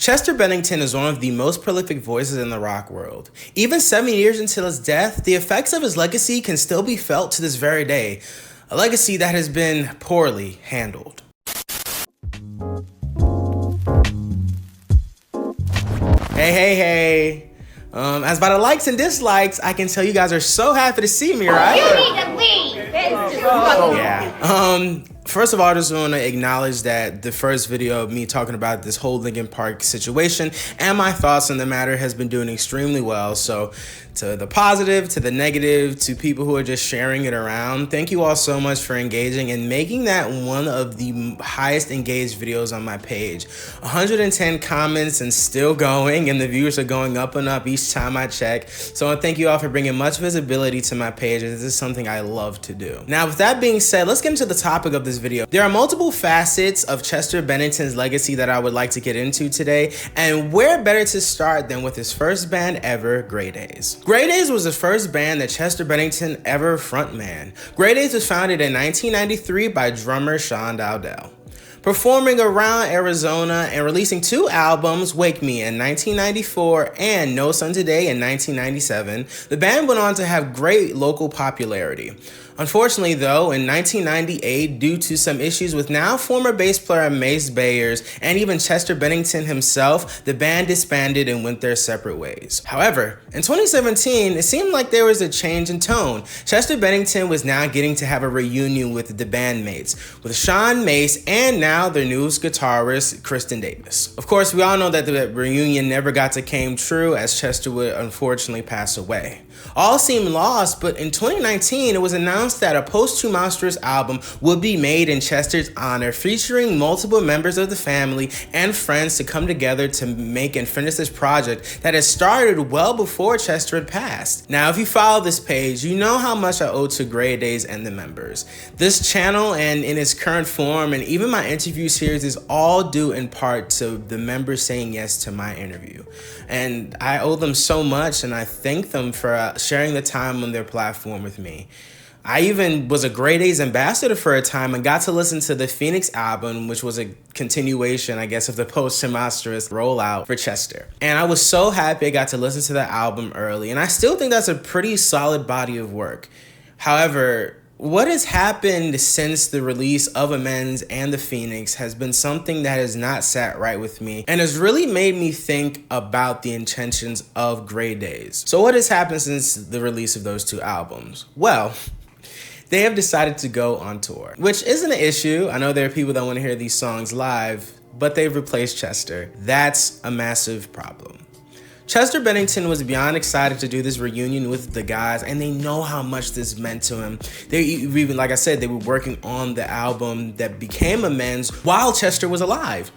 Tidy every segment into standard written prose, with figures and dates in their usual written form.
Chester Bennington is one of the most prolific voices in the rock world. Even 7 years until his death, the effects of his legacy can still be felt to this very day, a legacy that has been poorly handled. Hey. As by the likes and dislikes, I can tell you guys are so happy to see me, right? You need to leave. Yeah. First of all, I just want to acknowledge that the first video of me talking about this whole Linkin Park situation and my thoughts on the matter has been doing extremely well. So to the positive, to the negative, to people who are just sharing it around, thank you all so much for engaging and making that one of the highest engaged videos on my page. 110 comments and still going, and the views are going up and up each time I check. So I thank you all for bringing much visibility to my page. This is something I love to do. Now, with that being said, let's get into the topic of this video. There are multiple facets of Chester Bennington's legacy that I would like to get into today, and where better to start than with his first band ever, Daze. Daze was the first band that Chester Bennington ever frontman. Daze was founded in 1993 by drummer Sean Dowdell. Performing around Arizona and releasing 2 albums, Wake Me in 1994 and No Sun Today in 1997, the band went on to have great local popularity. Unfortunately though, in 1998, due to some issues with now former bass player Mace Bayers and even Chester Bennington himself, the band disbanded and went their separate ways. However, in 2017, it seemed like there was a change in tone. Chester Bennington was now getting to have a reunion with the bandmates, with Sean, Mace, and now their newest guitarist, Kristen Davis. Of course, we all know that the reunion never got to came true, as Chester would unfortunately pass away. All seemed lost, but in 2019, it was announced that a posthumous album would be made in Chester's honor, featuring multiple members of the family and friends to come together to make and finish this project that had started well before Chester had passed. Now, if you follow this page, you know how much I owe to Daze and the members. This channel and in its current form, and even my interview series, is all due in part to the members saying yes to my interview. And I owe them so much, and I thank them for sharing the time on their platform with me. I even was a Daze ambassador for a time and got to listen to the Phoenix album, which was a continuation, I guess, of the posthumous rollout for Chester. And I was so happy I got to listen to that album early, and I still think that's a pretty solid body of work. However, what has happened since the release of Amends and the Phoenix has been something that has not sat right with me and has really made me think about the intentions of Daze. So what has happened since the release of those 2 albums? Well, they have decided to go on tour, which isn't an issue. I know there are people that want to hear these songs live, but they've replaced Chester. That's a massive problem. Chester Bennington was beyond excited to do this reunion with the guys, and they know how much this meant to him. They even, like I said, they were working on the album that became Amends while Chester was alive.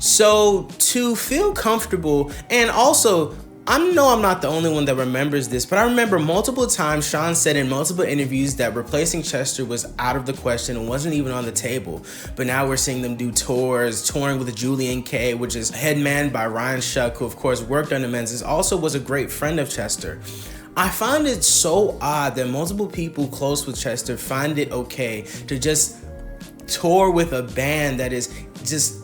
So to feel comfortable, and also, I know I'm not the only one that remembers this, but I remember multiple times Sean said in multiple interviews that replacing Chester was out of the question and wasn't even on the table. But now we're seeing them do tours, touring with Julian K, which is headmanned by Ryan Shuck, who of course worked on the Men's, also was a great friend of Chester. I find it so odd that multiple people close with Chester find it okay to just tour with a band that is just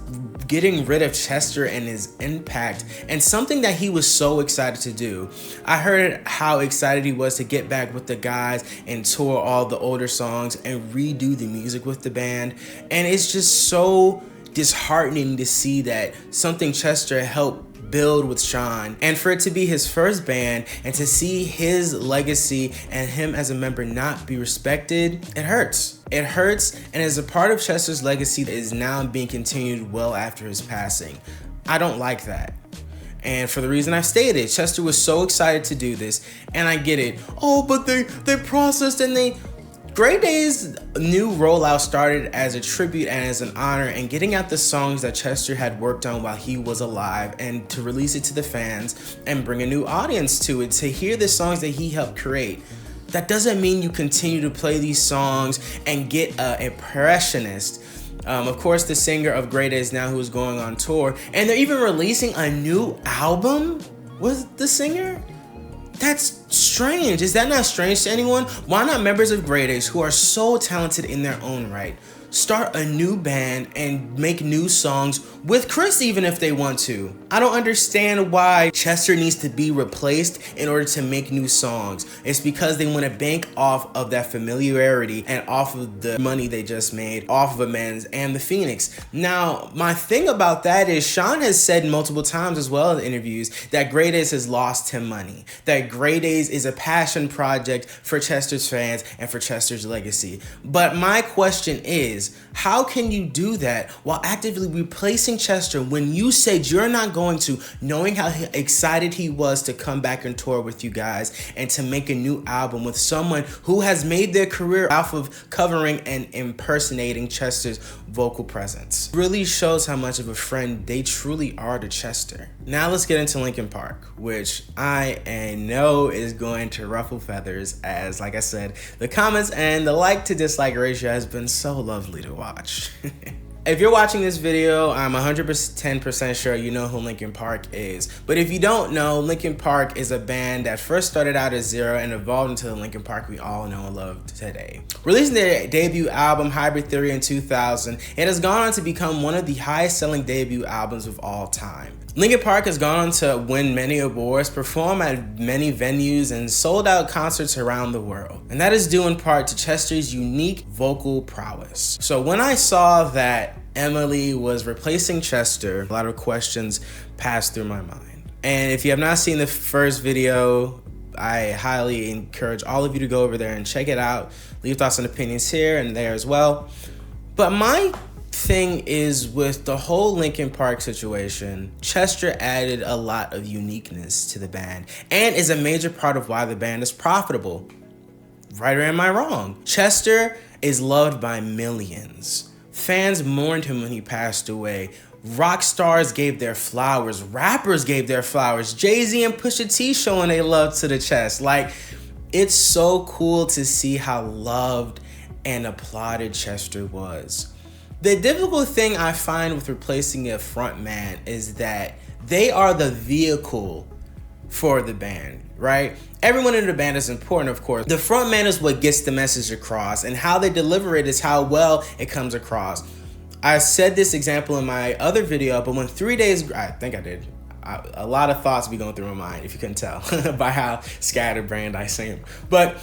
getting rid of Chester and his impact, and something that he was so excited to do. I heard how excited he was to get back with the guys and tour all the older songs and redo the music with the band. And it's just so disheartening to see that something Chester helped build with Sean, and for it to be his first band and to see his legacy and him as a member not be respected, it hurts. It hurts, and as a part of Chester's legacy that is now being continued well after his passing. I don't like that. And for the reason I've stated, Chester was so excited to do this, and I get it. Oh, but they processed and they... Daze's new rollout started as a tribute and as an honor, and getting out the songs that Chester had worked on while he was alive, and to release it to the fans and bring a new audience to it, to hear the songs that he helped create. That doesn't mean you continue to play these songs and get an impressionist. Of course, the singer of Daze now, who is going on tour, and they're even releasing a new album with the singer? That's strange. Is that not strange to anyone? Why not members of Daze, who are so talented in their own right, start a new band and make new songs with Chris even if they want to. I don't understand why Chester needs to be replaced in order to make new songs. It's because they want to bank off of that familiarity and off of the money they just made off of Amends and the Phoenix. Now, my thing about that is Sean has said multiple times as well in interviews that Grey Daze has lost him money. That Grey Daze is a passion project for Chester's fans and for Chester's legacy. But my question is, how can you do that while actively replacing Chester when you said you're not going to, knowing how excited he was to come back and tour with you guys and to make a new album with someone who has made their career off of covering and impersonating Chester's vocal presence? Really shows how much of a friend they truly are to Chester. Now let's get into Linkin Park, which I know is going to ruffle feathers as, like I said, the comments and the like to dislike ratio has been so lovely to watch. If you're watching this video, I'm 110% sure you know who Linkin Park is. But if you don't know, Linkin Park is a band that first started out as zero and evolved into the Linkin Park we all know and love today. Releasing their debut album, Hybrid Theory, in 2000, it has gone on to become one of the highest selling debut albums of all time. Linkin Park has gone on to win many awards, perform at many venues, and sold out concerts around the world. And that is due in part to Chester's unique vocal prowess. So when I saw that Emily was replacing Chester, a lot of questions passed through my mind. And if you have not seen the first video, I highly encourage all of you to go over there and check it out. Leave thoughts and opinions here and there as well. But my thing is, with the whole Linkin Park situation, Chester added a lot of uniqueness to the band and is a major part of why the band is profitable. Right or am I wrong? Chester is loved by millions. Fans mourned him when he passed away. Rock stars gave their flowers. Rappers gave their flowers. Jay-Z and Pusha T showing their love to the chest. Like, it's so cool to see how loved and applauded Chester was. The difficult thing I find with replacing a front man is that they are the vehicle for the band, right? Everyone in the band is important, of course. The front man is what gets the message across, and how they deliver it is how well it comes across. I said this example in my other video, but when 3 Days, I think I did, a lot of thoughts be going through my mind, if you couldn't tell, by how scatterbrained I seem. But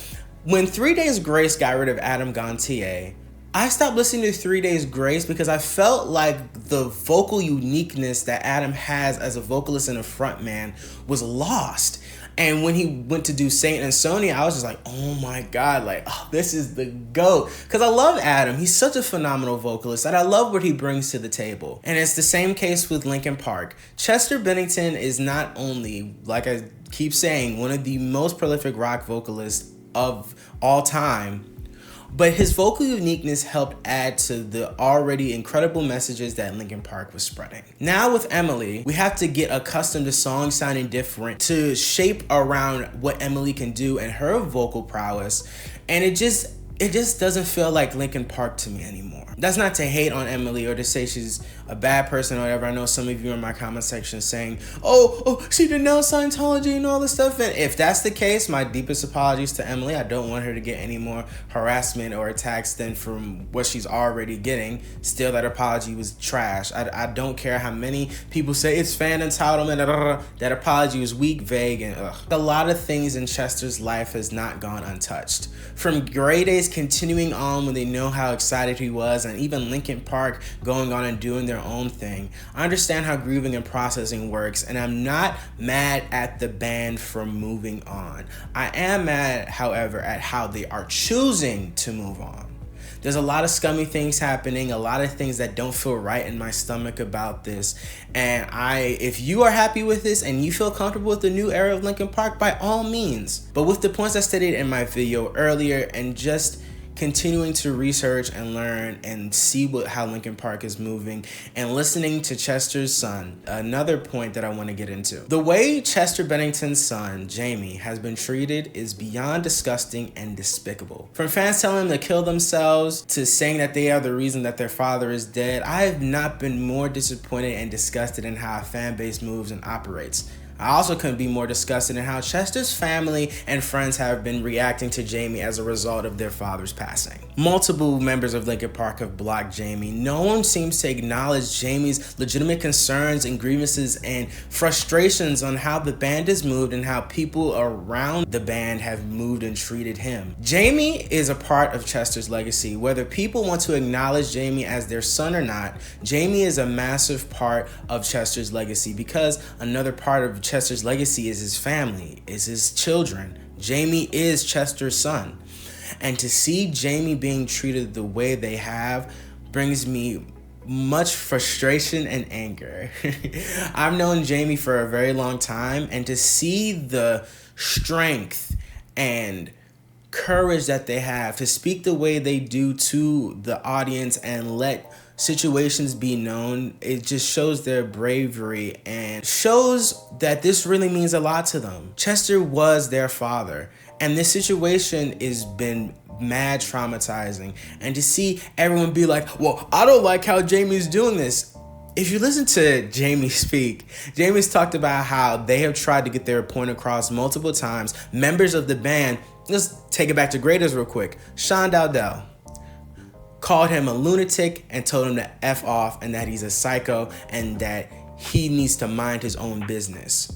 when 3 Days Grace got rid of Adam Gontier, I stopped listening to 3 Days Grace because I felt like the vocal uniqueness that Adam has as a vocalist and a frontman was lost. And when he went to do Saint and Sonia, I was just like, oh my God, like, oh, this is the GOAT. Because I love Adam. He's such a phenomenal vocalist, and I love what he brings to the table. And it's the same case with Linkin Park. Chester Bennington is not only, like I keep saying, one of the most prolific rock vocalists of all time, but his vocal uniqueness helped add to the already incredible messages that Linkin Park was spreading. Now with Emily, we have to get accustomed to songs sounding different to shape around what Emily can do and her vocal prowess. And it just doesn't feel like Linkin Park to me anymore. That's not to hate on Emily or to say she's a bad person or whatever. I know some of you in my comment section saying, oh, she denounced Scientology and all this stuff. And if that's the case, my deepest apologies to Emily. I don't want her to get any more harassment or attacks than from what she's already getting. Still, that apology was trash. I don't care how many people say it's fan entitlement. That apology was weak, vague, and ugh. A lot of things in Chester's life has not gone untouched. From Grey Daze continuing on when they know how excited he was, and even Linkin Park going on and doing their own thing. I understand how grieving and processing works, and I'm not mad at the band for moving on. I am mad, however, at how they are choosing to move on. There's a lot of scummy things happening, a lot of things that don't feel right in my stomach about this. And if you are happy with this and you feel comfortable with the new era of Linkin Park, by all means. But with the points I stated in my video earlier, and just continuing to research and learn and see how Linkin Park is moving, and listening to Chester's son, another point that I want to get into. The way Chester Bennington's son, Jamie, has been treated is beyond disgusting and despicable. From fans telling him to kill themselves to saying that they are the reason that their father is dead, I have not been more disappointed and disgusted in how a fan base moves and operates. I also couldn't be more disgusted in how Chester's family and friends have been reacting to Jamie as a result of their father's passing. Multiple members of Linkin Park have blocked Jamie. No one seems to acknowledge Jamie's legitimate concerns and grievances and frustrations on how the band has moved and how people around the band have moved and treated him. Jamie is a part of Chester's legacy. Whether people want to acknowledge Jamie as their son or not, Jamie is a massive part of Chester's legacy, because another part of Chester's legacy is his family, is his children. Jamie is Chester's son. And to see Jamie being treated the way they have brings me much frustration and anger. I've known Jamie for a very long time, and to see the strength and courage that they have to speak the way they do to the audience and let situations be known, it just shows their bravery and shows that this really means a lot to them. Chester was their father, and this situation has been mad traumatizing. And to see everyone be like, well, I don't like how Jamie's doing this. If you listen to Jamie speak, Jamie's talked about how they have tried to get their point across multiple times. Members of the band, let's take it back to graders real quick. Sean Dowdell called him a lunatic and told him to F off and that he's a psycho and that he needs to mind his own business.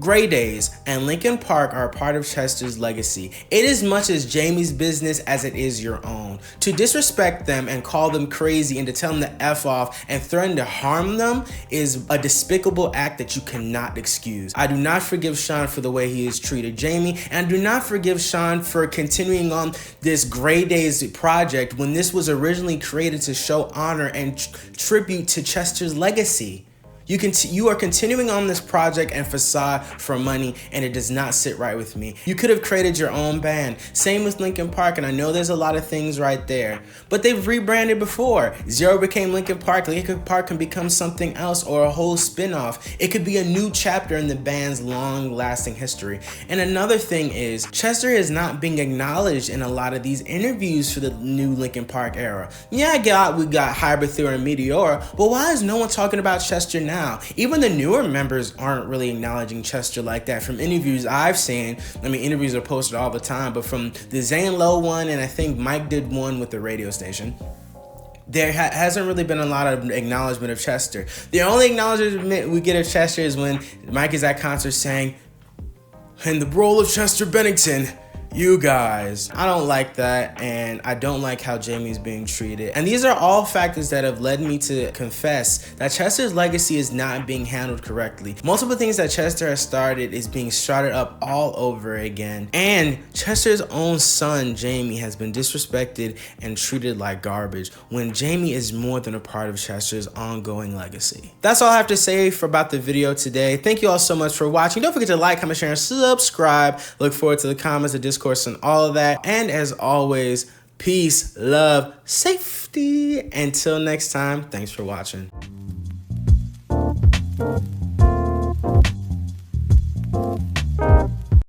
Daze and Linkin Park are a part of Chester's legacy. It is much as Jamie's business as it is your own. To disrespect them and call them crazy and to tell them to F off and threaten to harm them is a despicable act that you cannot excuse. I do not forgive Sean for the way he has treated Jamie, and I do not forgive Sean for continuing on this Daze project when this was originally created to show honor and tribute to Chester's legacy. You are continuing on this project and facade for money, and it does not sit right with me. You could have created your own band. Same with Linkin Park, and I know there's a lot of things right there, but they've rebranded before. Zero became Linkin Park. Linkin Park can become something else or a whole spin-off. It could be a new chapter in the band's long-lasting history. And another thing is, Chester is not being acknowledged in a lot of these interviews for the new Linkin Park era. Yeah, we got Hybrid Theory and Meteora, but why is no one talking about Chester now? Even the newer members aren't really acknowledging Chester like that. From interviews I've seen, I mean, interviews are posted all the time, but from the Zane Lowe one, and I think Mike did one with the radio station, there hasn't really been a lot of acknowledgement of Chester. The only acknowledgement we get of Chester is when Mike is at concerts saying, "In the role of Chester Bennington, you guys." I don't like that, and I don't like how Jamie's being treated. And these are all factors that have led me to confess that Chester's legacy is not being handled correctly. Multiple things that Chester has started is being started up all over again. And Chester's own son, Jamie, has been disrespected and treated like garbage when Jamie is more than a part of Chester's ongoing legacy. That's all I have to say about the video today. Thank you all so much for watching. Don't forget to like, comment, share, and subscribe. Look forward to the comments, the discourse, and all of that. And as always, peace, love, safety. Until next time, thanks for watching.